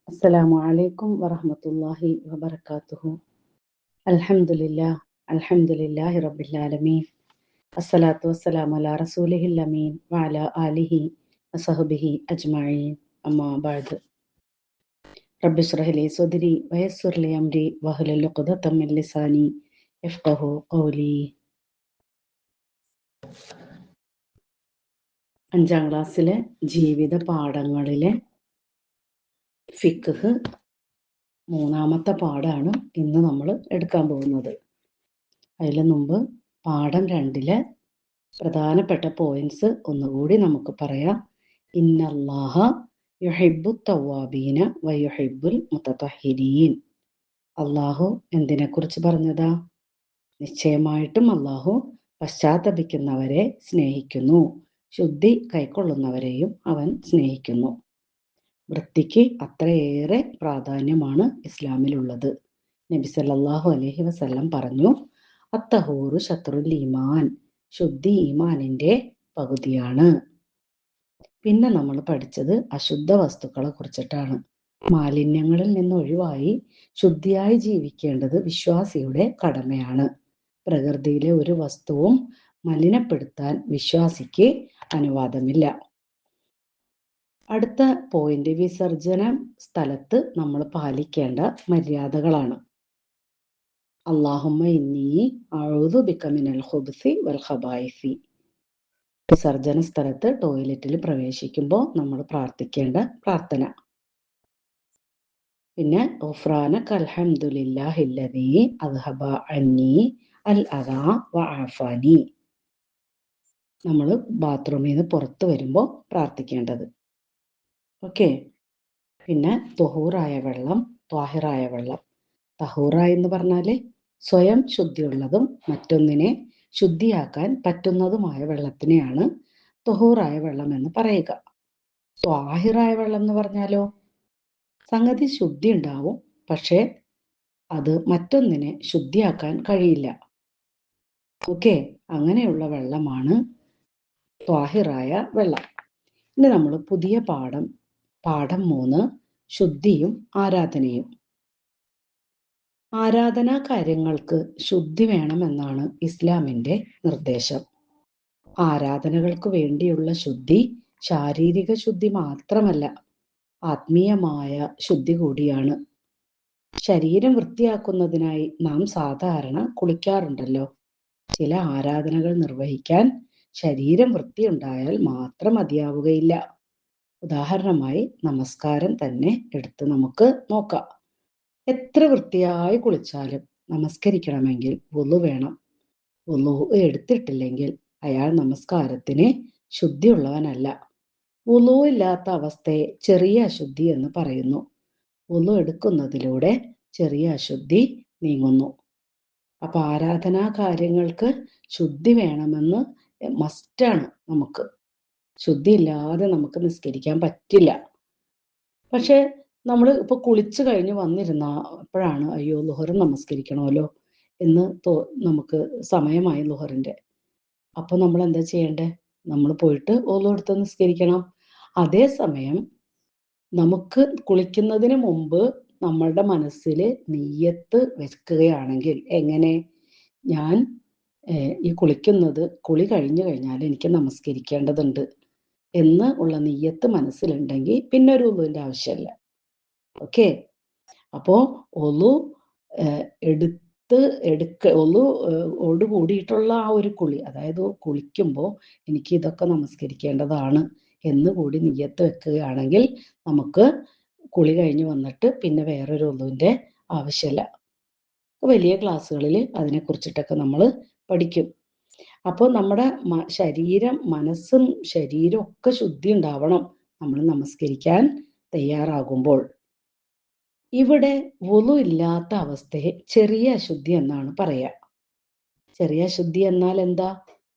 അസ്സലാമു അലൈക്കും വറഹ്മത്തുള്ളാഹി വബറകാതുഹു. അൽഹംദുലില്ലാഹി റബ്ബിൽ ആലമീൻ. അസ്സലാത്തു വസ്സലാമു അലാ റസൂലിഹിൽ അമീൻ വഅലാ ആലിഹി വസഹ്ബിഹി അജ്മഈൻ. അമ്മാ ബഅദ്. റബ്ബി ഇശ്റഹ് ലി സദ്രി വയസ്സിർ ലി അംരി വഹ്ലുൽ ഉഖ്ദതം മിൻ ലിസാനി യഫ്ഖഹു ഖൗലി. 5ാം ക്ലാസ്സിലെ ജീവിത പാഠങ്ങളിലെ ഫിഖ്ഹ് 3ാമത്തെ പാഠമാണ് ഇന്ന് നമ്മൾ എടുക്കാൻ പോകുന്നത്. അതിന് മുമ്പ് പാഠം 2ലെ പ്രധാനപ്പെട്ട പോയിന്റ്സ് ഒന്നുകൂടി നമുക്ക് പറയാം. ഇന്നല്ലാഹ യുഹിബ്ബു തവ്വാബീന വയുഹിബ്ബുൽ മുതതഹിരീൻ. അള്ളാഹു എന്തിനെക്കുറിച്ച് പറഞ്ഞതാ? നിശ്ചയമായിട്ടും അള്ളാഹു പശ്ചാത്തപിക്കുന്നവരെ സ്നേഹിക്കുന്നു, ശുദ്ധി കൈക്കൊള്ളുന്നവരെയും അവൻ സ്നേഹിക്കുന്നു. വൃത്തിക്ക് അത്രയേറെ പ്രാധാന്യമാണ് ഇസ്ലാമിലുള്ളത്. നബി സല്ലല്ലാഹു അലൈഹി വസല്ലം പറഞ്ഞു, അത്തഹൂറു ശത്രുൽ ഈമാൻ. ശുദ്ധി ഈമാനിന്റെ പകുതിയാണ്. പിന്നെ നമ്മൾ പഠിച്ചത് അശുദ്ധ വസ്തുക്കളെ കുറിച്ചിട്ടാണ്. മാലിന്യങ്ങളിൽ നിന്ന് ഒഴിവായി ശുദ്ധിയായി ജീവിക്കേണ്ടത് വിശ്വാസിയുടെ കടമയാണ്. പ്രകൃതിയിലെ ഒരു വസ്തുവും മലിനപ്പെടുത്താൻ വിശ്വാസിക്ക് അനുവാദമില്ല. അടുത്ത പോയിന്റ് വിസർജന സ്ഥലത്ത് നമ്മൾ പാലിക്കേണ്ട മര്യാദകളാണ്. അല്ലാഹുമ്മ ഇന്നി അഊദു ബിക മിനൽ ഖുബ്സി വൽ ഖബായിസി. വിസർജന സ്ഥലത്ത് ടോയ്ലറ്റിൽ പ്രവേശിക്കുമ്പോൾ നമ്മൾ പ്രാർത്ഥിക്കേണ്ട പ്രാർത്ഥന. പിന്നെ ഗുഫ്രാനക അൽഹംദുലില്ലാഹില്ലദീ അദ്ഹബ അന്നി അൽ അദാ വഅഫാനി. നമ്മൾ ബാത്റൂമിൽ നിന്ന് പുറത്തു വരുമ്പോൾ പ്രാർത്ഥിക്കേണ്ടത്. ഓക്കെ. പിന്നെ തുഹൂറായ വെള്ളം, ത്വാഹിറായ വെള്ളം. തഹൂറ എന്ന് പറഞ്ഞാൽ സ്വയം ശുദ്ധിയുള്ളതും മറ്റൊന്നിനെ ശുദ്ധിയാക്കാൻ പറ്റുന്നതുമായ വെള്ളത്തിനെയാണ് തുഹൂറായ വെള്ളം എന്ന് പറയുക. ത്വാഹിറായ വെള്ളം എന്ന് പറഞ്ഞാലോ, സംഗതി ശുദ്ധി ഉണ്ടാവും, പക്ഷേ അത് മറ്റൊന്നിനെ ശുദ്ധിയാക്കാൻ കഴിയില്ല. ഓക്കെ, അങ്ങനെയുള്ള വെള്ളമാണ് ത്വാഹിറായ വെള്ളം. ഇനി നമ്മൾ പുതിയ പാഠം 3 ശുദ്ധിയും ആരാധനയും. ആരാധനാ കാര്യങ്ങൾക്ക് ശുദ്ധി വേണമെന്നാണ് ഇസ്ലാമിന്റെ നിർദ്ദേശം. ആരാധനകൾക്ക് വേണ്ടിയുള്ള ശുദ്ധി ശാരീരിക ശുദ്ധി മാത്രമല്ല, ആത്മീയമായ ശുദ്ധി കൂടിയാണ്. ശരീരം വൃത്തിയാക്കുന്നതിനായി നാം സാധാരണ കുളിക്കാറുണ്ടല്ലോ. ചില ആരാധനകൾ നിർവഹിക്കാൻ ശരീരം വൃത്തിയുണ്ടായാൽ മാത്രം മതിയാവുകയില്ല. ഉദാഹരണമായി നമസ്കാരം തന്നെ എടുത്ത് നമുക്ക് നോക്കാം. എത്ര വൃത്തിയായി കുളിച്ചാലും നമസ്കരിക്കണമെങ്കിൽ വുളു വേണം. വുളു എടുത്തിട്ടില്ലെങ്കിൽ അയാൾ നമസ്കാരത്തിന് ശുദ്ധിയുള്ളവനല്ല. വുളു ഇല്ലാത്ത അവസ്ഥയെ ചെറിയ അശുദ്ധി എന്ന് പറയുന്നു. വുളു എടുക്കുന്നതിലൂടെ ചെറിയ അശുദ്ധി നീങ്ങുന്നു. അപ്പൊ ആരാധനാ കാര്യങ്ങൾക്ക് ശുദ്ധി വേണമെന്ന് മസ്റ്റാണ്. നമുക്ക് ശുദ്ധി ഇല്ലാതെ നമുക്ക് നിസ്കരിക്കാൻ പറ്റില്ല. പക്ഷെ നമ്മൾ ഇപ്പൊ കുളിച്ചു കഴിഞ്ഞ് വന്നിരുന്നപ്പോഴാണ് അയ്യോ ളുഹർ നമസ്കരിക്കണമല്ലോ എന്ന് നമുക്ക് സമയമായി ളുഹറിന്റെ. അപ്പൊ നമ്മൾ എന്താ ചെയ്യണ്ടേ? നമ്മൾ പോയിട്ട് ഓളു എടുത്ത് നിസ്കരിക്കണം. അതേസമയം നമുക്ക് കുളിക്കുന്നതിന് മുമ്പ് നമ്മളുടെ മനസ്സിൽ നിയ്യത്ത് വെക്കുകയാണെങ്കിൽ, എങ്ങനെ? ഞാൻ ഈ കുളി കഴിഞ്ഞു കഴിഞ്ഞാൽ എനിക്ക് നമസ്കരിക്കേണ്ടതുണ്ട് എന്ന് ഉള്ള നിയ്യത്ത് മനസ്സിലുണ്ടെങ്കിൽ പിന്നെ ഒരു ഒളുവിന്റെ ആവശ്യമില്ല. ഓക്കെ. അപ്പോ ഒളു ഒളു കൂടിയിട്ടുള്ള ആ ഒരു കുളി, അതായത് കുളിക്കുമ്പോൾ എനിക്ക് ഇതൊക്കെ നമസ്കരിക്കേണ്ടതാണ് എന്ന് കൂടി നിയ്യത്ത് വെക്കുകയാണെങ്കിൽ നമുക്ക് കുളി കഴിഞ്ഞ് വന്നിട്ട് പിന്നെ വേറൊരു ഒളുവിന്റെ ആവശ്യമില്ല. വലിയ ക്ലാസ്സുകളിൽ അതിനെക്കുറിച്ചിട്ടൊക്കെ നമ്മൾ പഠിക്കും. അപ്പോൾ നമ്മുടെ ശരീരം, മനസ്സും ശരീരവും ഒക്കെ ശുദ്ധി ഉണ്ടാവണം നമ്മൾ നമസ്കരിക്കാൻ തയ്യാറാകുമ്പോൾ. ഇവിടെ വുളു ഇല്ലാത്ത അവസ്ഥയെ ചെറിയ അശുദ്ധി എന്നാണ് പറയുക. ചെറിയ അശുദ്ധി എന്നാൽ എന്താ?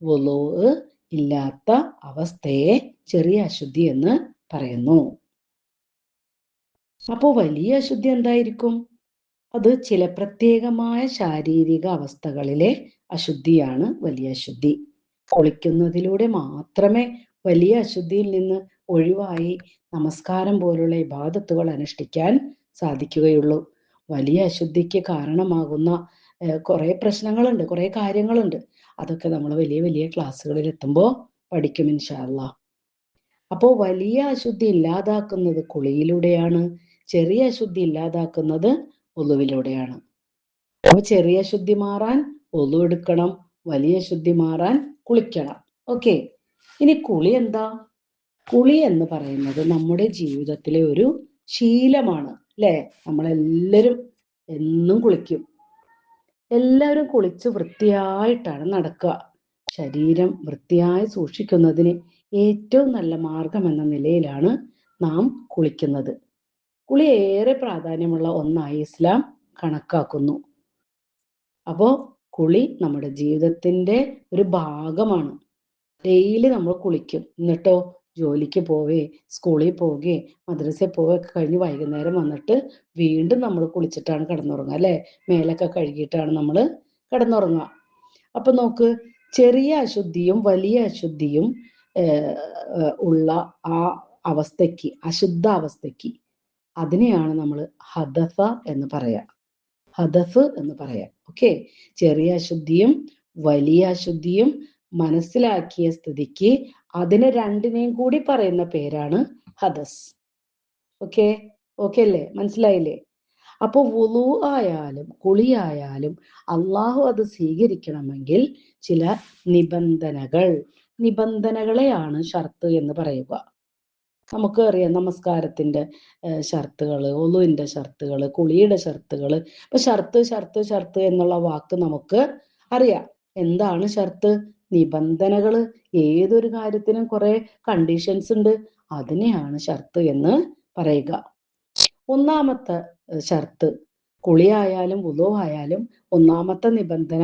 വുളു ഇല്ലാത്ത അവസ്ഥയെ ചെറിയ അശുദ്ധി എന്ന് പറയുന്നു. അപ്പോൾ വലിയ അശുദ്ധി എന്തായിരിക്കും? അത് ചില പ്രത്യേകമായ ശാരീരിക അവസ്ഥകളിലെ അശുദ്ധിയാണ് വലിയ അശുദ്ധി. കുളിക്കുന്നതിലൂടെ മാത്രമേ വലിയ അശുദ്ധിയിൽ നിന്ന് ഒഴിവായി നമസ്കാരം പോലുള്ള ഇബാദത്തുകൾ അനുഷ്ഠിക്കാൻ സാധിക്കുകയുള്ളൂ. വലിയ അശുദ്ധിക്ക് കാരണമാകുന്ന കുറേ പ്രശ്നങ്ങളുണ്ട്, കുറേ കാര്യങ്ങളുണ്ട്. അതൊക്കെ നമ്മൾ വലിയ വലിയ ക്ലാസ്സുകളിൽ എത്തുമ്പോൾ പഠിക്കും ഇൻഷാ അല്ലാഹ്. അപ്പോൾ വലിയ അശുദ്ധി ഇല്ലാതാക്കുന്നത് കുളിയിലൂടെയാണ്, ചെറിയ അശുദ്ധി ഇല്ലാതാക്കുന്നത് ഒളുവിലൂടെയാണ്. അപ്പൊ ചെറിയ ശുദ്ധി മാറാൻ ഒളു എടുക്കണം, വലിയ ശുദ്ധി മാറാൻ കുളിക്കണം. ഓക്കെ, ഇനി കുളി എന്താ? കുളി എന്ന് പറയുന്നത് നമ്മുടെ ജീവിതത്തിലെ ഒരു ശീലമാണ് അല്ലേ? നമ്മളെല്ലാവരും എന്നും കുളിക്കും. എല്ലാവരും കുളിച്ച് വൃത്തിയായിട്ടാണ് നടക്കുക. ശരീരം വൃത്തിയായി സൂക്ഷിക്കുന്നതിന് ഏറ്റവും നല്ല മാർഗം എന്ന നിലയിലാണ് നാം കുളിക്കുന്നത്. കുളി ഏറെ പ്രാധാന്യമുള്ള ഒന്നായി ഇസ്ലാം കണക്കാക്കുന്നു. അപ്പോൾ കുളി നമ്മുടെ ജീവിതത്തിന്റെ ഒരു ഭാഗമാണ്. ഡെയിലി നമ്മൾ കുളിക്കും. എന്നിട്ടോ ജോലിക്ക് പോവേ, സ്കൂളിൽ പോവുകയെ, മദ്രസയിൽ പോവുകയൊക്കെ കഴിഞ്ഞ് വൈകുന്നേരം വന്നിട്ട് വീണ്ടും നമ്മൾ കുളിച്ചിട്ടാണ് കിടന്നുറങ്ങുക അല്ലേ? മേലൊക്കെ കഴുകിയിട്ടാണ് നമ്മൾ കിടന്നുറങ്ങുക. അപ്പൊ നോക്ക്, ചെറിയ അശുദ്ധിയും വലിയ അശുദ്ധിയും ഉള്ള ആ അവസ്ഥയ്ക്ക്, അശുദ്ധ അവസ്ഥയ്ക്ക്, അതിനെയാണ് നമ്മൾ ഹദസ എന്ന് പറയാം. ഹദഫ് എന്ന് പറയാം. ഓക്കെ, ചെറിയ അശുദ്ധിയും വലിയ അശുദ്ധിയും മനസ്സിലാക്കിയ സ്ഥിതിക്ക് അതിനെ രണ്ടിനെയും കൂടി പറയുന്ന പേരാണ് ഹദസ്. ഓക്കെ, ഓക്കെ അല്ലേ? മനസ്സിലായില്ലേ? അപ്പോൾ വുളു ആയാലും കുളിയായാലും അള്ളാഹു അത് സ്വീകരിക്കണമെങ്കിൽ ചില നിബന്ധനകളെയാണ് ഷർത്ത് എന്ന് പറയുക. നമുക്ക് അറിയാം നമസ്കാരത്തിന്റെ ഷർത്തുകൾ, ഒളുവിന്റെ ഷർത്തുകൾ, കുളിയുടെ ഷർത്തുകൾ. ഇപ്പൊ ഷർത്ത് എന്നുള്ള വാക്ക് നമുക്ക് അറിയാം. എന്താണ് ഷർത്ത്? നിബന്ധനകൾ. ഏതൊരു കാര്യത്തിനും കുറെ കണ്ടീഷൻസ് ഉണ്ട്, അതിനെയാണ് ഷർത്ത് എന്ന് പറയുക. ഒന്നാമത്തെ ഷർത്ത്, കുളിയായാലും വുളു ആയാലും ഒന്നാമത്തെ നിബന്ധന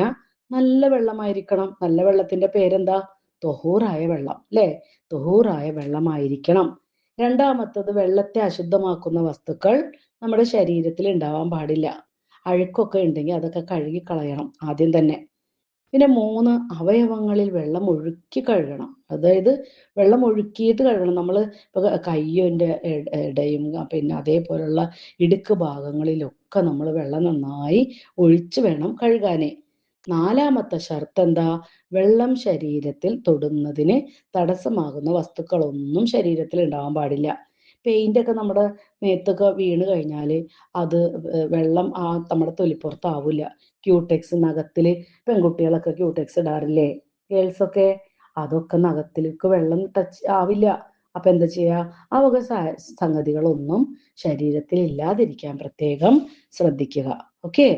നല്ല വെള്ളമായിരിക്കണം. നല്ല വെള്ളത്തിന്റെ പേരെന്താ? തൊഹൂറായ വെള്ളം അല്ലേ? തൊഹൂറായ വെള്ളമായിരിക്കണം. രണ്ടാമത്തത്, വെള്ളത്തെ അശുദ്ധമാക്കുന്ന വസ്തുക്കൾ നമ്മുടെ ശരീരത്തിൽ ഉണ്ടാവാൻ പാടില്ല. അഴുക്കൊക്കെ ഉണ്ടെങ്കിൽ അതൊക്കെ കഴുകി കളയണം ആദ്യം തന്നെ. പിന്നെ 3, അവയവങ്ങളിൽ വെള്ളം ഒഴുക്കി കഴുകണം. അതായത് വെള്ളം ഒഴുക്കിയിട്ട് കഴുകണം. നമ്മൾ ഇപ്പൊ കയ്യിൻ്റെ ഇടയും പിന്നെ അതേപോലുള്ള ഇടുക്ക് ഭാഗങ്ങളിലൊക്കെ നമ്മൾ വെള്ളം നന്നായി ഒഴിച്ചു വേണം കഴുകാനേ. 4ാമത്തെ ഷർത്ത് എന്താ? വെള്ളം ശരീരത്തിൽ തൊടുന്നതിന് തടസ്സമാകുന്ന വസ്തുക്കളൊന്നും ശരീരത്തിൽ ഉണ്ടാവാൻ പാടില്ല. പെയിന്റ് ഒക്കെ നമ്മുടെ മേത്തൊക്കെ വീണ് കഴിഞ്ഞാൽ അത് വെള്ളം നമ്മുടെ തൊലിപ്പുറത്താവില്ല. ക്യൂടെക്സ് നഖത്തില്, പെൺകുട്ടികളൊക്കെ ക്യൂടെക്സ് ഇടാറില്ലേ, ഗേൾസൊക്കെ? അതൊക്കെ നഖത്തിലേക്ക് വെള്ളം ടച്ച് ആവില്ല. അപ്പൊ എന്താ ചെയ്യാ? ആ വക സംഗതികളൊന്നും ശരീരത്തിൽ ഇല്ലാതിരിക്കാൻ പ്രത്യേകം ശ്രദ്ധിക്കുക. ഓക്കെ,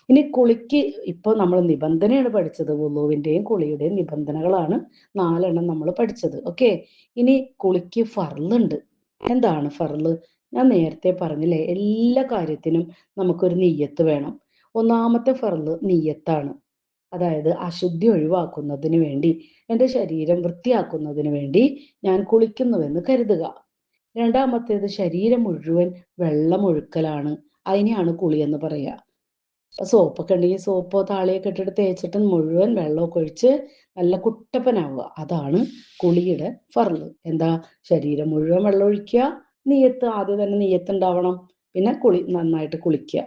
ഇനി കുളിക്ക് ഇപ്പൊ നമ്മൾ നിബന്ധനയാണ് പഠിച്ചത്. വുളുവിന്റെയും കുളിയുടെയും നിബന്ധനകളാണ് 4 നമ്മൾ പഠിച്ചത്. ഓക്കെ, ഇനി കുളിക്ക് ഫർളുണ്ട്. എന്താണ് ഫർള്? ഞാൻ നേരത്തെ പറഞ്ഞില്ലേ, എല്ലാ കാര്യത്തിനും നമുക്കൊരു നിയ്യത്ത് വേണം. ഒന്നാമത്തെ ഫർള് നിയ്യത്താണ്. അതായത് അശുദ്ധി ഒഴിവാക്കുന്നതിന് വേണ്ടി, എൻ്റെ ശരീരം വൃത്തിയാക്കുന്നതിന് വേണ്ടി ഞാൻ കുളിക്കുന്നുവെന്ന് കരുതുക. രണ്ടാമത്തേത് ശരീരം മുഴുവൻ വെള്ളം ഒഴുക്കലാണ്. അതിനെയാണ് കുളി എന്ന് പറയുക. സോപ്പൊക്കെ ഉണ്ടെങ്കിൽ സോപ്പോ താളിയൊക്കെ ഇട്ടിട്ട് തേച്ചിട്ട് മുഴുവൻ വെള്ളമൊക്കെ ഒഴിച്ച് നല്ല കുട്ടപ്പനാവുക. അതാണ് കുളിയുടെ ഫർള്. എന്താ? ശരീരം മുഴുവൻ വെള്ളം ഒഴിക്കുക, നിയ്യത്ത് ആദ്യം തന്നെ നിയ്യത്ത് ഉണ്ടാവണം, പിന്നെ നന്നായിട്ട് കുളിക്കുക.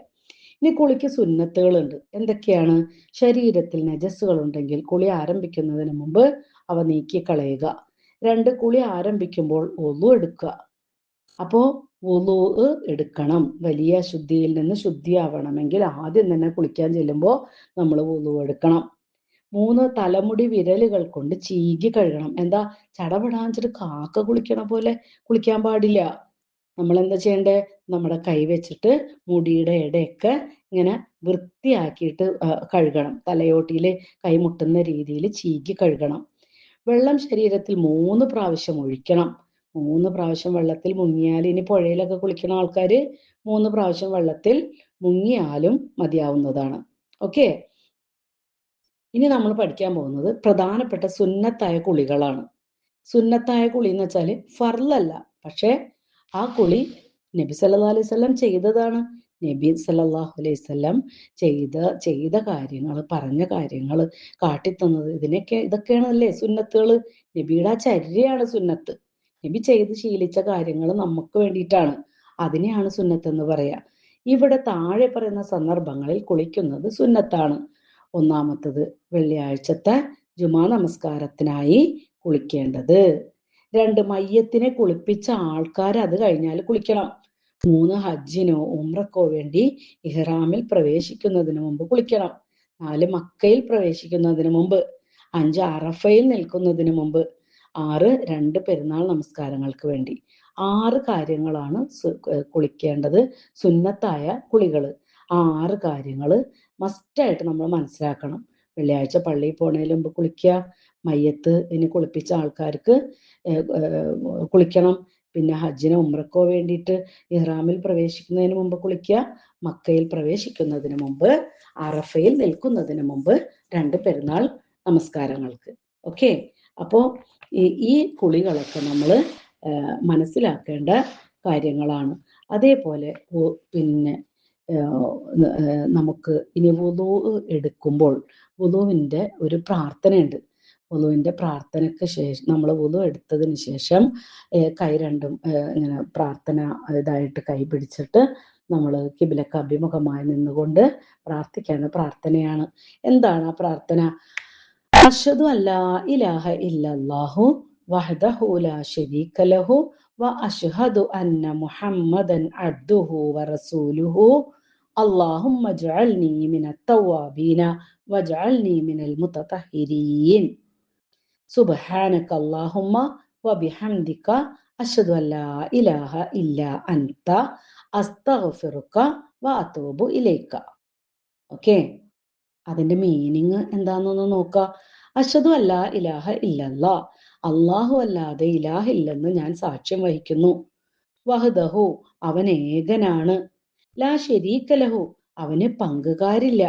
ഇനി കുളിക്ക് സുന്നത്തുകളുണ്ട്. എന്തൊക്കെയാണ്? ശരീരത്തിൽ നജസ്സുകൾ ഉണ്ടെങ്കിൽ കുളി ആരംഭിക്കുന്നതിന് മുമ്പ് അവ നീക്കിക്കളയുക. 2, കുളി ആരംഭിക്കുമ്പോൾ ഒളു എടുക്കുക. അപ്പോ വുളു എടുക്കണം. വലിയ ശുദ്ധിയിൽ നിന്ന് ശുദ്ധിയാവണമെങ്കിൽ ആദ്യം തന്നെ കുളിക്കാൻ ചെല്ലുമ്പോൾ നമ്മൾ വുളു എടുക്കണം. 3, തലമുടി വിരലുകൾ കൊണ്ട് ചീകി കഴുകണം. എന്താ? ചടപടാഞ്ചിട്ട് കാക്ക കുളിക്കണ പോലെ കുളിക്കാൻ പാടില്ല. നമ്മൾ എന്താ ചെയ്യണ്ടേ? നമ്മുടെ കൈ വെച്ചിട്ട് മുടിയുടെ ഇടയൊക്കെ ഇങ്ങനെ വൃത്തിയാക്കിയിട്ട് കഴുകണം. തലയോട്ടിയില് കൈ മുട്ടുന്ന രീതിയിൽ ചീകി കഴുകണം. വെള്ളം ശരീരത്തിൽ 3 പ്രാവശ്യം ഒഴിക്കണം. 3 പ്രാവശ്യം വെള്ളത്തിൽ മുങ്ങിയാൽ, ഇനി പുഴയിലൊക്കെ കുളിക്കുന്ന ആൾക്കാർ 3 പ്രാവശ്യം വെള്ളത്തിൽ മുങ്ങിയാലും മതിയാവുന്നതാണ്. ഓക്കെ, ഇനി നമ്മൾ പഠിക്കാൻ പോകുന്നത് പ്രധാനപ്പെട്ട സുന്നത്തായ കുളികളാണ്. സുന്നത്തായ കുളി എന്ന് വെച്ചാൽ ഫർളല്ല, പക്ഷെ ആ കുളി നബി സല്ലല്ലാഹു അലൈഹി വസല്ലം ചെയ്തതാണ്. നബി സല്ലല്ലാഹു അലൈഹി വസല്ലം ചെയ്ത കാര്യങ്ങൾ, പറഞ്ഞ കാര്യങ്ങൾ, കാട്ടിത്തന്നത്, ഇതൊക്കെയാണല്ലേ സുന്നത്തുകൾ. നബിയുടെ ആ ചര്യയാണ് സുന്നത്ത്. നബി ചെയ്ത് ശീലിച്ച കാര്യങ്ങൾ നമുക്ക് വേണ്ടിയിട്ടാണ്. അതിനെയാണ് സുന്നത്ത് എന്ന് പറയാ. ഇവിടെ താഴെ പറയുന്ന സന്ദർഭങ്ങളിൽ കുളിക്കുന്നത് സുന്നത്താണ്. ഒന്നാമത്തത്, വെള്ളിയാഴ്ചത്തെ ജുമാ നമസ്കാരത്തിനായി കുളിക്കേണ്ടത്. 2, മയ്യത്തിനെ കുളിപ്പിച്ച ആൾക്കാർ അത് കഴിഞ്ഞാൽ കുളിക്കണം. 3, ഹജ്ജിനോ ഉംറക്കോ വേണ്ടി ഇഹ്റാമിൽ പ്രവേശിക്കുന്നതിന് മുമ്പ് കുളിക്കണം. 4, മക്കയിൽ പ്രവേശിക്കുന്നതിന് മുമ്പ്. 5, അറഫയിൽ നിൽക്കുന്നതിന് മുമ്പ്. 6, 2 പെരുന്നാൾ നമസ്കാരങ്ങൾക്ക് വേണ്ടി. 6 കാര്യങ്ങളാണ് കുളിക്കേണ്ടത്, സുന്നത്തായ കുളികള്. ആ 6 കാര്യങ്ങള് മസ്റ്റായിട്ട് നമ്മൾ മനസ്സിലാക്കണം. വെള്ളിയാഴ്ച പള്ളിയിൽ പോണതിന് മുമ്പ് കുളിക്കുക, മയ്യത്ത് ഇനി കുളിപ്പിച്ച ആൾക്കാർക്ക് കുളിക്കണം. പിന്നെ ഹജ്ജിനോ ഉംറക്കോ വേണ്ടിയിട്ട് ഇഹ്റാമിൽ പ്രവേശിക്കുന്നതിന് മുമ്പ് കുളിക്കുക, മക്കയിൽ പ്രവേശിക്കുന്നതിന് മുമ്പ്, അറഫയിൽ നിൽക്കുന്നതിന് മുമ്പ്, 2 പെരുന്നാൾ നമസ്കാരങ്ങൾക്ക്. ഓക്കെ. അപ്പോൾ ഈ കുളികളൊക്കെ നമ്മൾ മനസ്സിലാക്കേണ്ട കാര്യങ്ങളാണ്. അതേപോലെ പിന്നെ നമുക്ക് ഇനി വുളൂ എടുക്കുമ്പോൾ വുളൂവിൻ്റെ ഒരു പ്രാർത്ഥനയുണ്ട്. വുളൂവിൻ്റെ പ്രാർത്ഥനയ്ക്ക് ശേഷം നമ്മൾ വുളൂ എടുത്തതിന് ശേഷം കൈ രണ്ടും ഇങ്ങനെ പ്രാർത്ഥന ഇതായിട്ട് കൈ പിടിച്ചിട്ട് നമ്മൾ കിബിലക്ക് അഭിമുഖമായി നിന്നുകൊണ്ട് പ്രാർത്ഥിക്കേണ്ട പ്രാർത്ഥനയാണ്. എന്താണ് ആ പ്രാർത്ഥന? അഷ്ഹദു അല്ലാ ഇലാഹ ഇല്ലല്ലാഹു വഹ്ദഹു ലാ ശരീക ലഹു വ അഷ്ഹദു അന്ന മുഹമ്മദൻ അബ്ദുഹു വറസൂലുഹു അല്ലാഹുമ്മ ജഅൽനി മിനത് തവ്വാബീന വജഅൽനി മിനൽ മുതതഹിരീൻ സുബ്ഹാനക അല്ലാഹുമ്മ വബിഹംദിക അഷ്ഹദു അല്ലാ ഇലാഹ ഇല്ലാ അൻത അസ്തഗ്ഫിറുക വഅതൂബു ഇലൈക. ഓക്കെ. അതിന്റെ മീനിങ് എന്താണെന്നൊന്ന് നോക്കുക. അഷ്ഹദു അല്ലാ ഇലാഹ ഇല്ലല്ലാ, അല്ലാഹു അല്ലാതെ ഇലാഹില്ലെന്ന് ഞാൻ സാക്ഷ്യം വഹിക്കുന്നു. വഹ്ദഹു, അവൻ ഏകനാണ്. ലാ ശരീക ലഹു, അവന് പങ്കുകാരില്ല.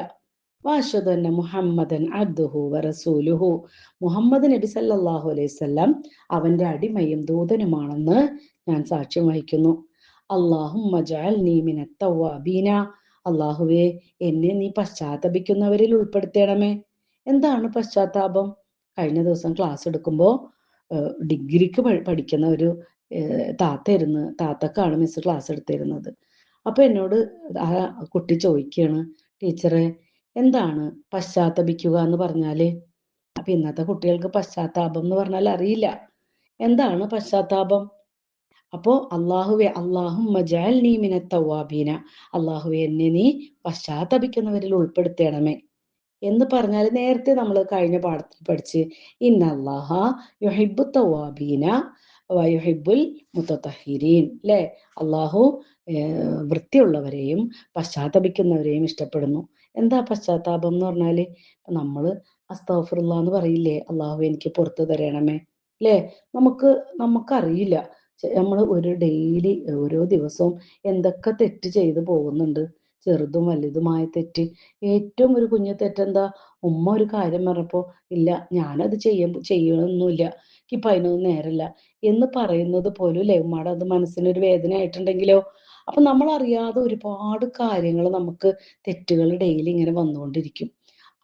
വഅഷ്ഹദു അന്ന മുഹമ്മദൻ അബ്ദുഹു വറസൂലുഹു, മുഹമ്മദ് നബി സല്ലല്ലാഹു അലൈഹി വസല്ലം അവന്റെ അടിമയും ദൂതനുമാണെന്ന് ഞാൻ സാക്ഷ്യം വഹിക്കുന്നു. അല്ലാഹുമ്മ ജഅൽനി മിനത് തവ്വാബീന, അല്ലാഹുവേ എന്നെ നീ പശ്ചാത്തപിക്കുന്നവരിൽ ഉൾപ്പെടുത്തണമേ. എന്താണ് പശ്ചാത്താപം? കഴിഞ്ഞ ദിവസം ക്ലാസ് എടുക്കുമ്പോൾ ഡിഗ്രിക്ക് പഠിക്കുന്ന ഒരു താത്തക്കാണ് മിസ് ക്ലാസ് എടുത്തിരുന്നത്. അപ്പൊ എന്നോട് ആ കുട്ടി ചോദിക്കുകയാണ്, ടീച്ചറെ എന്താണ് പശ്ചാത്തപിക്കുക എന്ന് പറഞ്ഞാല്? അപ്പൊ ഇന്നത്തെ കുട്ടികൾക്ക് പശ്ചാത്താപം എന്ന് പറഞ്ഞാൽ അറിയില്ല. എന്താണ് പശ്ചാത്താപം? അപ്പോ അള്ളാഹുവെ അല്ലാഹുമ്മ ജഅൽനി മിനത് തവ്വാബീന, അള്ളാഹുവെ എന്നെ നീ പശ്ചാത്തപിക്കുന്നവരിൽ ഉൾപ്പെടുത്തണമേ എന്ന് പറഞ്ഞാൽ, നേരത്തെ നമ്മൾ കഴിഞ്ഞ പാഠത്തിൽ പഠിച്ച് ഇന്നല്ലാഹ യുഹിബ്ബു തവ്വാബീന വയുഹിബ്ബുൽ മുതതഹിരീൻ അല്ലേ? അള്ളാഹു വൃത്തിയുള്ളവരെയും പശ്ചാത്തപിക്കുന്നവരെയും ഇഷ്ടപ്പെടുന്നു. എന്താ പശ്ചാത്താപം എന്ന് പറഞ്ഞാല്? നമ്മൾ അസ്തഗ്ഫിറുല്ലാ എന്ന് പറയില്ലേ, അള്ളാഹു എനിക്ക് പുറത്തു തരണമേ അല്ലേ? നമുക്കറിയില്ല, നമ്മൾ ഒരു ഡെയിലി ഓരോ ദിവസവും എന്തൊക്കെ തെറ്റ് ചെയ്തു പോകുന്നുണ്ട്, ചെറുതും വലുതുമായ തെറ്റ്. ഏറ്റവും ഒരു കുഞ്ഞു തെറ്റെന്താ? ഉമ്മ ഒരു കാര്യം പറഞ്ഞപ്പോ ഇല്ല ഞാനത് ചെയ്യണമൊന്നുമില്ല, എനിക്കിപ്പം അതിനൊന്നും നേരമില്ല എന്ന് പറയുന്നത് പോലും അല്ലേ ഉമ്മയുടെ അത് മനസ്സിനൊരു വേദന ആയിട്ടുണ്ടെങ്കിലോ? അപ്പൊ നമ്മൾ അറിയാതെ ഒരുപാട് കാര്യങ്ങൾ നമുക്ക് തെറ്റുകൾ ഡെയിലി ഇങ്ങനെ വന്നുകൊണ്ടിരിക്കും.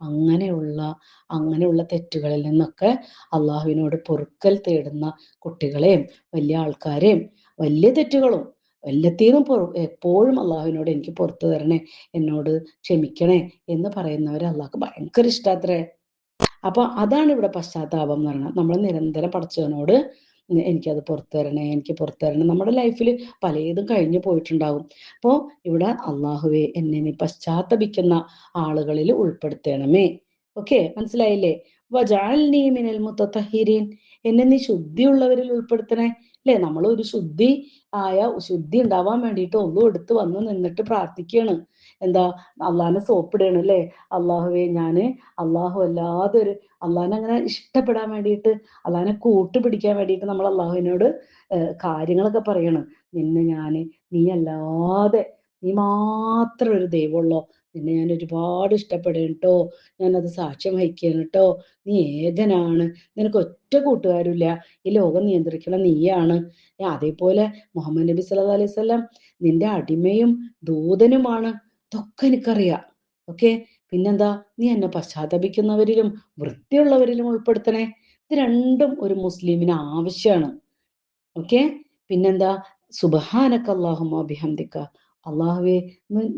അങ്ങനെയുള്ള തെറ്റുകളിൽ നിന്നൊക്കെ അള്ളാഹുവിനോട് പൊറുക്കൽ തേടുന്ന കുട്ടികളെയും വലിയ ആൾക്കാരെയും, വലിയ തെറ്റുകളും എല്ലാത്തിനും എപ്പോഴും അള്ളാഹുവിനോട് എനിക്ക് പുറത്തു തരണേ, എന്നോട് ക്ഷമിക്കണേ എന്ന് പറയുന്നവരെ അള്ളാഹ്ക്ക് ഭയങ്കര ഇഷ്ടാത്രേ. അപ്പൊ അതാണ് ഇവിടെ പശ്ചാത്താപം എന്ന് പറയുന്നത്. നമ്മൾ നിരന്തരം പടച്ചവനോട് എനിക്കത് പുറത്തു തരണേ, എനിക്ക് പുറത്തു തരണേ. നമ്മുടെ ലൈഫിൽ പലതും കഴിഞ്ഞു പോയിട്ടുണ്ടാകും. അപ്പോൾ ഇവിടെ അള്ളാഹുവെ എന്നെ നീ പശ്ചാത്തപിക്കുന്ന ആളുകളിൽ ഉൾപ്പെടുത്തണമേ. ഓക്കെ, മനസ്സിലായില്ലേ? വജഅൽനി മിനൽ മുതതഹിരീൻ, എന്നെ നീ ശുദ്ധിയുള്ളവരിൽ ഉൾപ്പെടുത്തണേ അല്ലേ? നമ്മൾ ഒരു ശുദ്ധി ഉണ്ടാവാൻ വേണ്ടിയിട്ട് ഒന്നും എടുത്ത് വന്ന് നിന്നിട്ട് പ്രാർത്ഥിക്കുകയാണ്. എന്താ? അള്ളാഹിനെ സോപ്പിടുകയാണ് അല്ലേ? അള്ളാഹുവെ ഞാന് അള്ളാഹു അല്ലാതെ അള്ളാഹിനെ അങ്ങനെ ഇഷ്ടപ്പെടാൻ വേണ്ടിയിട്ട്, അള്ളാഹിനെ കൂട്ടുപിടിക്കാൻ വേണ്ടിയിട്ട് നമ്മൾ അള്ളാഹുവിനോട് കാര്യങ്ങളൊക്കെ പറയണം. നീ അല്ലാതെ, നീ മാത്രം ഒരു ദൈവമുള്ളോ, നിന്നെ ഞാൻ ഒരുപാട് ഇഷ്ടപ്പെടും കേട്ടോ, ഞാനത് സാക്ഷ്യം വഹിക്കുകയാണ് കേട്ടോ, നീ ഏകനാണ്, നിനക്ക് ഒറ്റ കൂട്ടുകാരില്ല, ഈ ലോകം നിയന്ത്രിക്കണം നീയാണ്. അതേപോലെ മുഹമ്മദ് നബി സല്ലല്ലാഹു അലൈഹി വസല്ലം നിന്റെ അടിമയും ദൂതനുമാണ്, ഇതൊക്കെ എനിക്കറിയാം. ഓക്കെ. പിന്നെന്താ? നീ എന്നെ പശ്ചാത്തപിക്കുന്നവരിലും വൃത്തിയുള്ളവരിലും ഉൾപ്പെടുത്തണേ. ഇത് രണ്ടും ഒരു മുസ്ലിമിന് ആവശ്യമാണ്. ഓക്കെ. പിന്നെന്താ? സുബ്ഹാനക അല്ലാഹുമ്മ ബിഹംദിക. അള്ളാഹുവേ,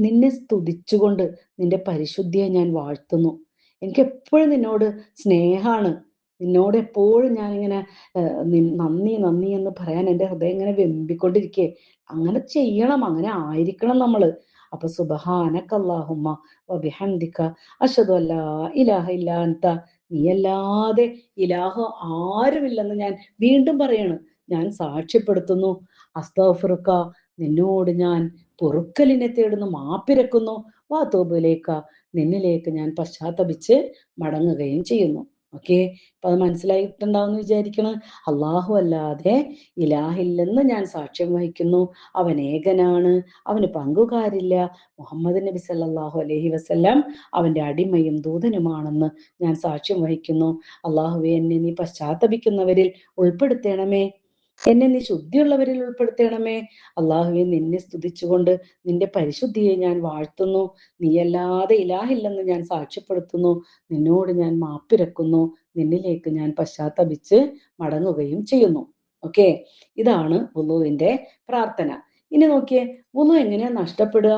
നിന്നെ സ്തുതിച്ചുകൊണ്ട് നിന്റെ പരിശുദ്ധിയെ ഞാൻ വാഴ്ത്തുന്നു. എനിക്ക് എപ്പോഴും നിന്നോട് സ്നേഹാണ്. നിന്നോട് എപ്പോഴും ഞാനിങ്ങനെ നന്ദി നന്ദി എന്ന് പറയാൻ എൻ്റെ ഹൃദയം ഇങ്ങനെ വെമ്പിക്കൊണ്ടിരിക്കേ. അങ്ങനെ ചെയ്യണം, അങ്ങനെ ആയിരിക്കണം നമ്മള്. അപ്പൊ സുബ്ഹാനക അല്ലാഹുമ്മ വബിഹംദിക അഷ്ഹദു അല്ലാ ഇലാഹ ഇല്ലാ അൻത. നീയല്ലാതെ ഇലാഹ് ആരുമില്ലെന്ന് ഞാൻ വീണ്ടും പറയാണ്, ഞാൻ സാക്ഷ്യപ്പെടുത്തുന്നു. അസ്തഗ്ഫിറുക, നിന്നോട് ഞാൻ പൊറുക്കലിനെ തേടുന്നു, മാപ്പിരക്കുന്നു. വാതൂബിലേക്ക, നിന്നിലേക്ക് ഞാൻ പശ്ചാത്തപിച്ച് മടങ്ങുകയും ചെയ്യുന്നു. ഓക്കെ. അപ്പൊ അത് മനസ്സിലായിട്ടുണ്ടാവും എന്ന് വിചാരിക്കണം. അള്ളാഹു അല്ലാതെ ഇലാഹില്ലെന്ന് ഞാൻ സാക്ഷ്യം വഹിക്കുന്നു. അവൻ ഏകനാണ്, അവന് പങ്കുകാരില്ല. മുഹമ്മദ് നബി സല്ലല്ലാഹു അലൈഹി വസല്ലം അവന്റെ അടിമയും ദൂതനുമാണെന്ന് ഞാൻ സാക്ഷ്യം വഹിക്കുന്നു. അള്ളാഹുവേ, എന്നെ നീ പശ്ചാത്തപിക്കുന്നവരിൽ ഉൾപ്പെടുത്തണമേ. എന്നെ നീ ശുദ്ധിയുള്ളവരിൽ ഉൾപ്പെടുത്തണമേ. അള്ളാഹുവെ, നിന്നെ സ്തുതിച്ചുകൊണ്ട് നിന്റെ പരിശുദ്ധിയെ ഞാൻ വാഴ്ത്തുന്നു. നീയല്ലാതെ ഇലാഹില്ലെന്ന് ഞാൻ സാക്ഷ്യപ്പെടുത്തുന്നു. നിന്നോട് ഞാൻ മാപ്പിരക്കുന്നു. നിന്നിലേക്ക് ഞാൻ പശ്ചാത്തപിച്ച് മടങ്ങുകയും ചെയ്യുന്നു. ഓക്കെ. ഇതാണ് വുളുവിന്റെ പ്രാർത്ഥന. ഇനി നോക്കിയേ, വുളു എങ്ങനെയാ നഷ്ടപ്പെടുക?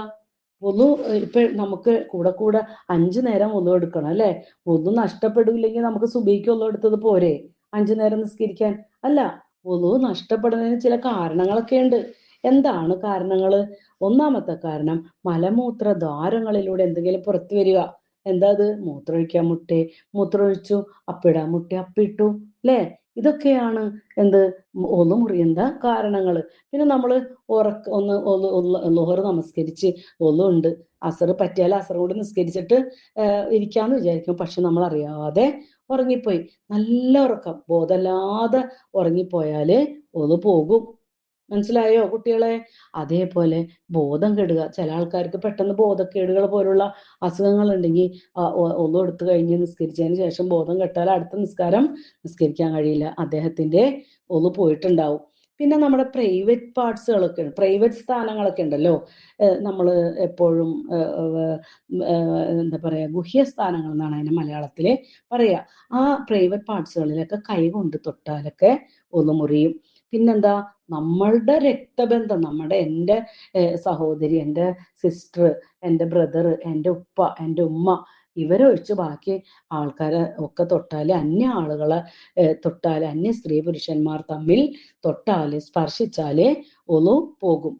വുളു ഇപ്പൊ നമുക്ക് കൂടെ കൂടെ 5 നേരം വുളു എടുക്കണം അല്ലെ? വുളു നഷ്ടപ്പെടില്ലെങ്കിൽ നമുക്ക് സുബഹിക്ക് വുളു എടുത്തത് പോരെ 5 നേരം നിസ്കരിക്കാൻ? അല്ല, വുളു നഷ്ടപ്പെടുന്നതിന് ചില കാരണങ്ങളൊക്കെ ഉണ്ട്. എന്താണ് കാരണങ്ങള്? ഒന്നാമത്തെ കാരണം, മലമൂത്ര ദ്വാരങ്ങളിലൂടെ എന്തെങ്കിലും പുറത്തു വരിക. എന്താ അത്? മൂത്രമൊഴിക്കാൻ മുട്ടേ, മൂത്രമൊഴിച്ചു. അപ്പിടാൻ മുട്ടേ, അപ്പിട്ടു. അല്ലേ? ഇതൊക്കെയാണ് എന്ത്? ഒന്നു മുറിയുന്ന കാരണങ്ങള്. പിന്നെ നമ്മള് ളുഹർ നമസ്കരിച്ച് ഒന്നുണ്ട്, അസർ പറ്റിയാൽ അസർ കൂടി നിസ്കരിച്ചിട്ട് ഇരിക്കാന്ന് വിചാരിക്കും. പക്ഷെ നമ്മൾ അറിയാതെ ഉറങ്ങിപ്പോയി. നല്ല ഉറക്കം, ബോധമില്ലാതെ ഉറങ്ങിപ്പോയാല് ഒന്ന് പോകും. മനസ്സിലായോ കുട്ടികളെ? അതേപോലെ ബോധം കെടുക. ചില ആൾക്കാർക്ക് പെട്ടെന്ന് ബോധക്കേടുകൾ പോലുള്ള അസുഖങ്ങൾ ഉണ്ടെങ്കിൽ ഒന്നും എടുത്തു കഴിഞ്ഞ് നിസ്കരിച്ചതിന് ശേഷം ബോധം കെട്ടാൽ അടുത്ത നിസ്കാരം നിസ്കരിക്കാൻ കഴിയില്ല. അദ്ദേഹത്തിന്റെ ഒന്ന് പോയിട്ടുണ്ടാവും. പിന്നെ നമ്മുടെ പ്രൈവറ്റ് പാർട്സുകളൊക്കെ, പ്രൈവറ്റ് സ്ഥാനങ്ങളൊക്കെ ഉണ്ടല്ലോ, നമ്മൾ എപ്പോഴും എന്താ പറയാ, ഗുഹ്യസ്ഥാനങ്ങൾ എന്നാണ് അതിന് മലയാളത്തില് പറയാ. ആ പ്രൈവറ്റ് പാർട്സുകളിലൊക്കെ കൈ കൊണ്ട് തൊട്ടാലൊക്കെ ഒന്ന് മുറിയും. പിന്നെന്താ? നമ്മളുടെ രക്തബന്ധം, എൻ്റെ സഹോദരി, എൻ്റെ സിസ്റ്റർ, എൻ്റെ ബ്രദർ, എൻ്റെ ഉപ്പ, എൻ്റെ ഉമ്മ, ഇവരൊഴിച്ച് ബാക്കി ആൾക്കാരെ ഒക്കെ തൊട്ടാല്, അന്യ ആളുകളെ തൊട്ടാല്, അന്യ സ്ത്രീ പുരുഷന്മാർ തമ്മിൽ തൊട്ടാല്, സ്പർശിച്ചാല് ഒന്നു പോകും.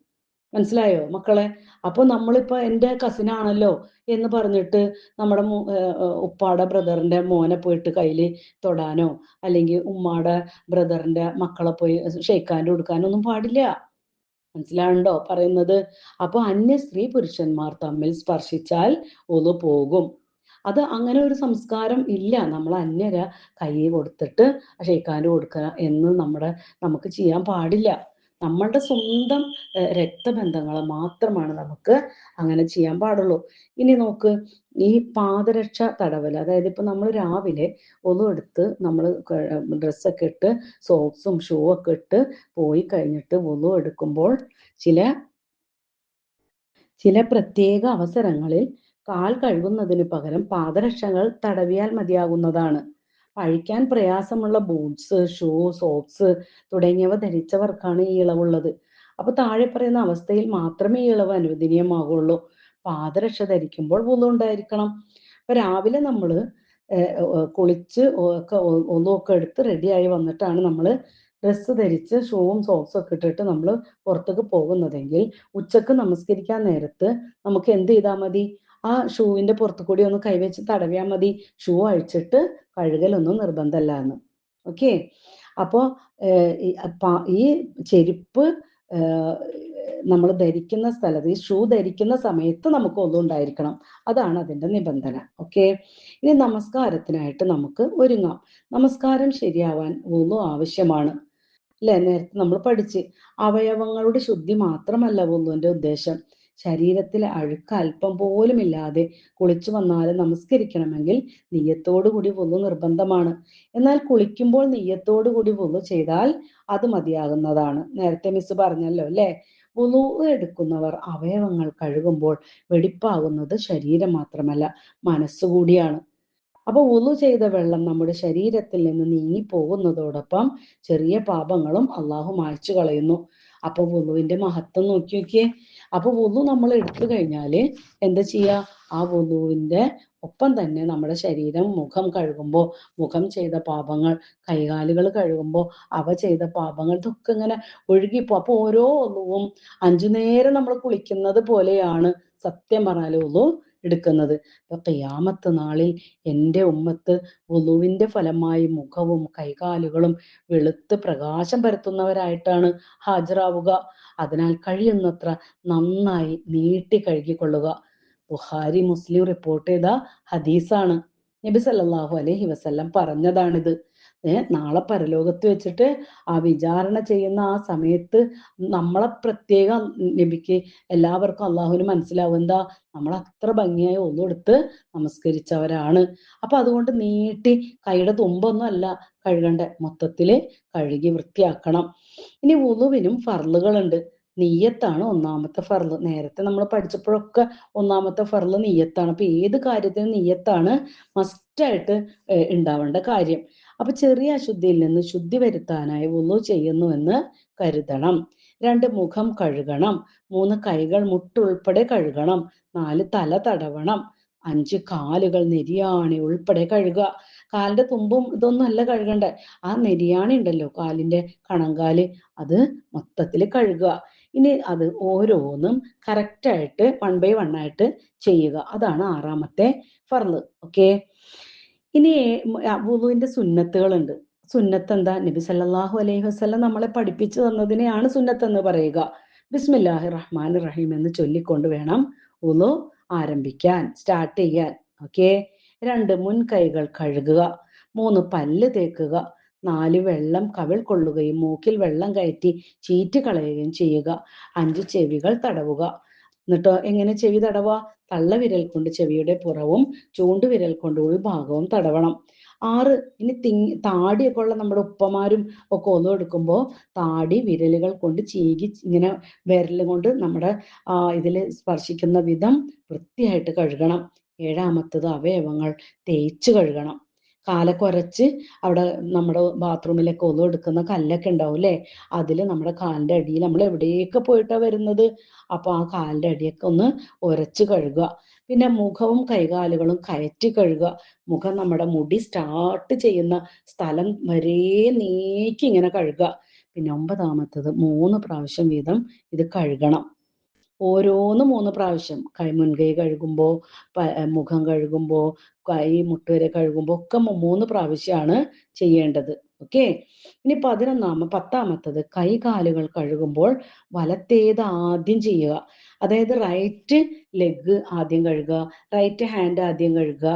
മനസ്സിലായോ മക്കളെ? അപ്പൊ നമ്മളിപ്പോ എൻ്റെ കസിനാണല്ലോ എന്ന് പറഞ്ഞിട്ട് നമ്മുടെ ഉപ്പാടെ ബ്രദറിന്റെ മോനെ പോയിട്ട് കയ്യിൽ തൊടാനോ, അല്ലെങ്കിൽ ഉമ്മാടെ ബ്രദറിന്റെ മക്കളെ പോയി ഷെയ്ക്കാൻ്റെ കൊടുക്കാനോ ഒന്നും പാടില്ല. മനസ്സിലാവുണ്ടോ പറയുന്നത്? അപ്പൊ അന്യ സ്ത്രീ പുരുഷന്മാർ തമ്മിൽ സ്പർശിച്ചാൽ ഒന്ന് പോകും. അത് അങ്ങനെ ഒരു സംസ്കാരം ഇല്ല. നമ്മൾ അന്യരെ കൈ കൊടുത്തിട്ട് ഷെയ്ക്കാൻ്റെ കൊടുക്കുക എന്ന് നമുക്ക് ചെയ്യാൻ പാടില്ല. നമ്മളുടെ സ്വന്തം രക്തബന്ധങ്ങളെ മാത്രമാണ് നമുക്ക് അങ്ങനെ ചെയ്യാൻ പാടുള്ളൂ. ഇനി നോക്ക്, ഈ പാദരക്ഷ തടവൽ, അതായത് ഇപ്പൊ നമ്മൾ രാവിലെ ഒന്നും എടുത്ത് നമ്മൾ ഡ്രസ്സൊക്കെ ഇട്ട് സോക്സും ഷൂ ഒക്കെ ഇട്ട് പോയി കഴിഞ്ഞിട്ട് ഒന്നും എടുക്കുമ്പോൾ ചില പ്രത്യേക അവസരങ്ങളിൽ കാൽ കഴുകുന്നതിന് പകരം പാദരക്ഷകൾ തടവിയാൽ മതിയാകുന്നതാണ്. അഴിക്കാൻ പ്രയാസമുള്ള ബൂട്ട്സ്, ഷൂ, സോക്സ് തുടങ്ങിയവ ധരിച്ചവർക്കാണ് ഈ ഇളവുള്ളത്. അപ്പൊ താഴെ പറയുന്ന അവസ്ഥയിൽ മാത്രമേ ഈ ഇളവ് അനുവദനീയമാകുള്ളൂ. പാദരക്ഷ ധരിക്കുമ്പോൾ വുളു ഉണ്ടായിരിക്കണം. അപ്പൊ രാവിലെ നമ്മൾ കുളിച്ച് ഒന്നുമൊക്കെ എടുത്ത് റെഡിയായി വന്നിട്ടാണ് നമ്മൾ ഡ്രസ്സ് ധരിച്ച് ഷൂവും സോക്സും ഒക്കെ ഇട്ടിട്ട് നമ്മൾ പുറത്തേക്ക് പോകുന്നതെങ്കിൽ ഉച്ചക്ക് നമസ്കരിക്കാൻ നേരത്ത് നമുക്ക് എന്ത് ചെയ്താൽ മതി? ആ ഷൂവിന്റെ പുറത്തു കൂടി ഒന്ന് കൈവച്ച് തടവിയാൽ മതി. ഷൂ അഴിച്ചിട്ട് കഴുകലൊന്നും നിർബന്ധമല്ല എന്ന്. ഓക്കെ. അപ്പോൾ ഈ ചെരുപ്പ് നമ്മൾ ധരിക്കുന്ന സ്ഥലത്ത്, ഈ ഷൂ ധരിക്കുന്ന സമയത്ത് നമുക്ക് ഒന്നും ഉണ്ടായിരിക്കണം. അതാണ് അതിന്റെ നിബന്ധന. ഓക്കെ. ഇനി നമസ്കാരത്തിനായിട്ട് നമുക്ക് ഒരുങ്ങാം. നമസ്കാരം ശരിയാവാൻ വുളു ആവശ്യമാണ്. അല്ലെ? നേരത്തെ നമ്മൾ പഠിച്ച്, അവയവങ്ങളുടെ ശുദ്ധി മാത്രമല്ല വുളുവിന്റെ ഉദ്ദേശം. ശരീരത്തിലെ അഴുക്ക് അല്പം പോലും ഇല്ലാതെ കുളിച്ചു വന്നാലും നമസ്കരിക്കണമെങ്കിൽ നിയ്യത്തോടു കൂടി വുളു നിർബന്ധമാണ്. എന്നാൽ കുളിക്കുമ്പോൾ നിയ്യത്തോടു കൂടി വുളു ചെയ്താൽ അത് മതിയാകുന്നതാണ്. നേരത്തെ മിസ് പറഞ്ഞല്ലോ അല്ലെ? വുളു എടുക്കുന്നവർ അവയവങ്ങൾ കഴുകുമ്പോൾ വെടിപ്പാകുന്നത് ശരീരം മാത്രമല്ല, മനസ്സുകൂടിയാണ്. അപ്പൊ വുളു ചെയ്ത വെള്ളം നമ്മുടെ ശരീരത്തിൽ നിന്ന് നീങ്ങി പോകുന്നതോടൊപ്പം ചെറിയ പാപങ്ങളും അള്ളാഹു മായ്ച്ചു കളയുന്നു. അപ്പൊ വുളുവിന്റെ മഹത്വം നോക്കി നോക്കിയേ. അപ്പൊ വുളു നമ്മൾ എടുത്തു കഴിഞ്ഞാല് എന്താ ചെയ്യാ? ആ വുളുവിന്റെ ഒപ്പം തന്നെ നമ്മുടെ ശരീരം, മുഖം കഴുകുമ്പോൾ മുഖം ചെയ്ത പാപങ്ങൾ, കൈകാലുകൾ കഴുകുമ്പോൾ അവ ചെയ്ത പാപങ്ങൾ, ഇതൊക്കെ ഇങ്ങനെ ഒഴുകിപ്പോ. അപ്പൊ ഓരോ വുളുവും 5 നേരം നമ്മൾ കുളിക്കുന്നത് പോലെയാണ് സത്യം പറഞ്ഞാൽ വുളു എടുക്കുന്നത്. അപ്പൊ ഖിയാമത്ത് നാളിൽ എൻ്റെ ഉമ്മത്ത് വുളുവിന്റെ ഫലമായി മുഖവും കൈകാലുകളും വെളുത്ത് പ്രകാശം പരത്തുന്നവരായിട്ടാണ് ഹാജരാവുക. അതിനാൽ കഴിയുന്നത്ര നന്നായി നീട്ടി കഴുകിക്കൊള്ളുക. ബുഖാരി മുസ്ലിം റിപ്പോർട്ട് ചെയ്ത ഹദീസാണ്. നബി സല്ലല്ലാഹു അലൈഹി വസല്ലം പറഞ്ഞതാണിത്. നാളെ പരലോകത്ത് വെച്ചിട്ട് ആ വിചാരണ ചെയ്യുന്ന ആ സമയത്ത് നമ്മളെ പ്രത്യേകം നബിക്ക് എല്ലാവർക്കും അള്ളാഹുവിന് മനസ്സിലാവും. എന്താ? നമ്മൾ അത്ര ഭംഗിയായി ഒന്നെടുത്ത് നമസ്കരിച്ചവരാണ്. അപ്പൊ അതുകൊണ്ട് നീട്ടി കൈയുടെ തുമ്പൊന്നും അല്ല കഴുകണ്ട, മൊത്തത്തില് കഴുകി വൃത്തിയാക്കണം. ഇനി വുളുവിനും ഫർളുകളുണ്ട്. നിയ്യത്താണ് ഒന്നാമത്തെ ഫർള്. നേരത്തെ നമ്മൾ പഠിച്ചപ്പോഴൊക്കെ ഒന്നാമത്തെ ഫർള് നിയ്യത്താണ്. അപ്പൊ ഏത് കാര്യത്തിനും നിയ്യത്താണ് മസ്റ്റായിട്ട് ഉണ്ടാവേണ്ട കാര്യം. അപ്പൊ ചെറിയ അശുദ്ധിയിൽ നിന്ന് ശുദ്ധി വരുത്താനായി വുളു ചെയ്യുന്നുവെന്ന് കരുതണം. 2 മുഖം കഴുകണം. 3 കൈകൾ മുട്ടുൾപ്പെടെ കഴുകണം. 4 തല തടവണം. 5 കാലുകൾ നെരിയാണി ഉൾപ്പെടെ കഴുകുക. കാലിന്റെ തുമ്പും ഇതൊന്നും അല്ല കഴുകണ്ടേ, ആ നെരിയാണി ഉണ്ടല്ലോ കാലിന്റെ കണങ്കാല്, അത് മൊത്തത്തിൽ കഴുകുക. ഇനി അത് ഓരോന്നും കറക്റ്റായിട്ട് 1 by 1 ആയിട്ട് ചെയ്യുക. അതാണ് 6ാമത്തെ ഫർള്. ഓക്കെ. ഇനി വുളുവിന്റെ സുന്നത്തുകളുണ്ട്. സുന്നത്ത് എന്താ? നബി സല്ലല്ലാഹു അലൈഹി വസല്ലം നമ്മളെ പഠിപ്പിച്ചു തന്നതിനെയാണ് സുന്നത്ത് എന്ന് പറയുക. ബിസ്മില്ലാഹിർ റഹ്മാനിർ റഹീം എന്ന് ചൊല്ലിക്കൊണ്ട് വേണം വുളു ആരംഭിക്കാൻ, സ്റ്റാർട്ട് ചെയ്യാൻ. ഓക്കെ. 2 മുൻകൈകൾ കഴുകുക. 3 പല്ല് തേക്കുക. 4 വെള്ളം കവിൾ കൊള്ളുകയും മൂക്കിൽ വെള്ളം കയറ്റി ചീറ്റ് കളയുകയും ചെയ്യുക. 5 ചെവികൾ തടവുക. എന്നിട്ടോ എങ്ങനെ ചെവി തടവുക? തള്ളവിരൽ കൊണ്ട് ചെവിയുടെ പുറവും ചൂണ്ടുവിരൽ കൊണ്ട് ഉൾഭാഗവും തടവണം. 6 ഇനി താടിയൊക്കെ ഉള്ള നമ്മുടെ ഉപ്പമാരും ഒക്കെ ഒന്നും എടുക്കുമ്പോൾ താടി വിരലുകൾ കൊണ്ട് ചീകി ഇങ്ങനെ വിരൽ കൊണ്ട് നമ്മുടെ ഇതില് സ്പർശിക്കുന്ന വിധം വൃത്തിയായിട്ട് കഴുകണം. 7ാമത്തത് അവയവങ്ങൾ തേച്ച് കഴുകണം. കാലൊരച്ച് അവിടെ നമ്മുടെ ബാത്റൂമിലൊക്കെ ഒന്നും എടുക്കുന്ന കല്ലൊക്കെ ഉണ്ടാവും അല്ലേ, അതില് നമ്മുടെ കാലിന്റെ അടിയിൽ നമ്മൾ എവിടെയൊക്കെ പോയിട്ടാ വരുന്നത്, അപ്പൊ ആ കാലിന്റെ അടിയൊക്കെ ഒന്ന് ഉരച്ച് കഴുകുക. പിന്നെ മുഖവും കൈകാലുകളും കയറ്റി കഴുകുക. മുഖം നമ്മുടെ മുടി സ്റ്റാർട്ട് ചെയ്യുന്ന സ്ഥലം വരെ നീക്കി ഇങ്ങനെ കഴുകുക. പിന്നെ 9ാമത്തത് 3 പ്രാവശ്യം വീതം ഇത് കഴുകണം. ഓരോന്ന് 3 പ്രാവശ്യം. മുൻകൈ കഴുകുമ്പോ, മുഖം കഴുകുമ്പോ, കൈ മുട്ടുവരെ കഴുകുമ്പോ ഒക്കെ 3 പ്രാവശ്യമാണ് ചെയ്യേണ്ടത്. ഓക്കെ. ഇനി 10ാമത്തത് കൈ കാലുകൾ കഴുകുമ്പോൾ വലത്തേത് ആദ്യം ചെയ്യുക. അതായത് റൈറ്റ് ലെഗ് ആദ്യം കഴുകുക, റൈറ്റ് ഹാൻഡ് ആദ്യം കഴുകുക.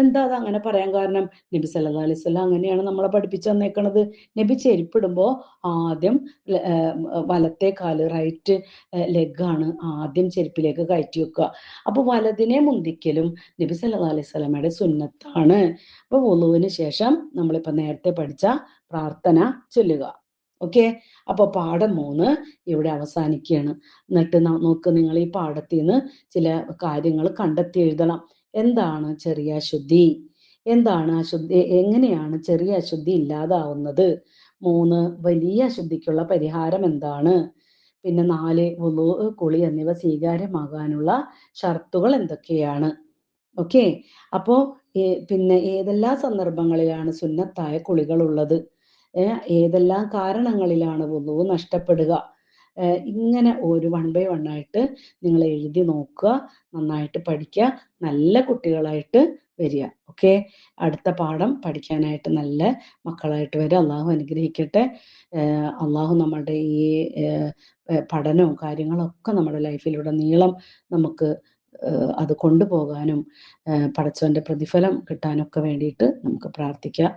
എന്താ അത് അങ്ങനെ പറയാൻ കാരണം? നബി സല്ലല്ലാഹു അലൈഹി വസല്ലം അങ്ങനെയാണ് നമ്മളെ പഠിപ്പിച്ചു തന്നേക്കണത്. നബി ചെരുപ്പിടുമ്പോ ആദ്യം വലത്തെ കാല്, റൈറ്റ് ലെഗാണ് ആദ്യം ചെരുപ്പിലേക്ക് കയറ്റി വെക്കുക. അപ്പൊ വലതിനെ മുന്തിക്കലും നബി സല്ലല്ലാഹു അലൈഹി വസല്ലമയുടെ സുന്നത്താണ്. അപ്പൊ വുളുവിന് ശേഷം നമ്മളിപ്പോ നേരത്തെ പഠിച്ച പ്രാർത്ഥന ചൊല്ലുക. ഓക്കെ. അപ്പൊ പാഠം 3 ഇവിടെ അവസാനിക്കുകയാണ്. എന്നിട്ട് നോക്ക്, നിങ്ങൾ ഈ പാഠത്തിൽ നിന്ന് ചില കാര്യങ്ങൾ കണ്ടെത്തി എഴുതണം. എന്താണ് ചെറിയ അശുദ്ധി? എന്താണ് അശുദ്ധി? എങ്ങനെയാണ് ചെറിയ അശുദ്ധി ഇല്ലാതാവുന്നത്? 3 വലിയ അശുദ്ധിക്കുള്ള പരിഹാരം എന്താണ്? പിന്നെ 4 വുളു, കുളി എന്നിവ സ്വീകാര്യമാകാനുള്ള ഷർത്തുകൾ എന്തൊക്കെയാണ്? ഓക്കെ. അപ്പോ പിന്നെ ഏതെല്ലാം സന്ദർഭങ്ങളിലാണ് സുന്നത്തായ കുളികൾ ഉള്ളത്? ഏതെല്ലാം കാരണങ്ങളിലാണ് വുളു നഷ്ടപ്പെടുക? ഇങ്ങനെ ഒരു 1 by 1 ആയിട്ട് നിങ്ങൾ എഴുതി നോക്കുക, നന്നായിട്ട് പഠിക്കുക, നല്ല കുട്ടികളായിട്ട് വരിക. ഓക്കെ. അടുത്ത പാഠം പഠിക്കാനായിട്ട് നല്ല മക്കളായിട്ട് വരിക. അള്ളാഹു അനുഗ്രഹിക്കട്ടെ. അള്ളാഹു നമ്മുടെ ഈ പഠനവും കാര്യങ്ങളൊക്കെ നമ്മുടെ ലൈഫിലുടനീളം നമുക്ക് അത് കൊണ്ടുപോകാനും പടച്ചവന്റെ പ്രതിഫലം കിട്ടാനൊക്കെ വേണ്ടിയിട്ട് നമുക്ക് പ്രാർത്ഥിക്കാം.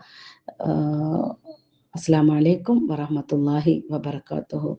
അസ്സലാമു അലൈക്കും വറഹ്മത്തുള്ളാഹി വബറകാതുഹു.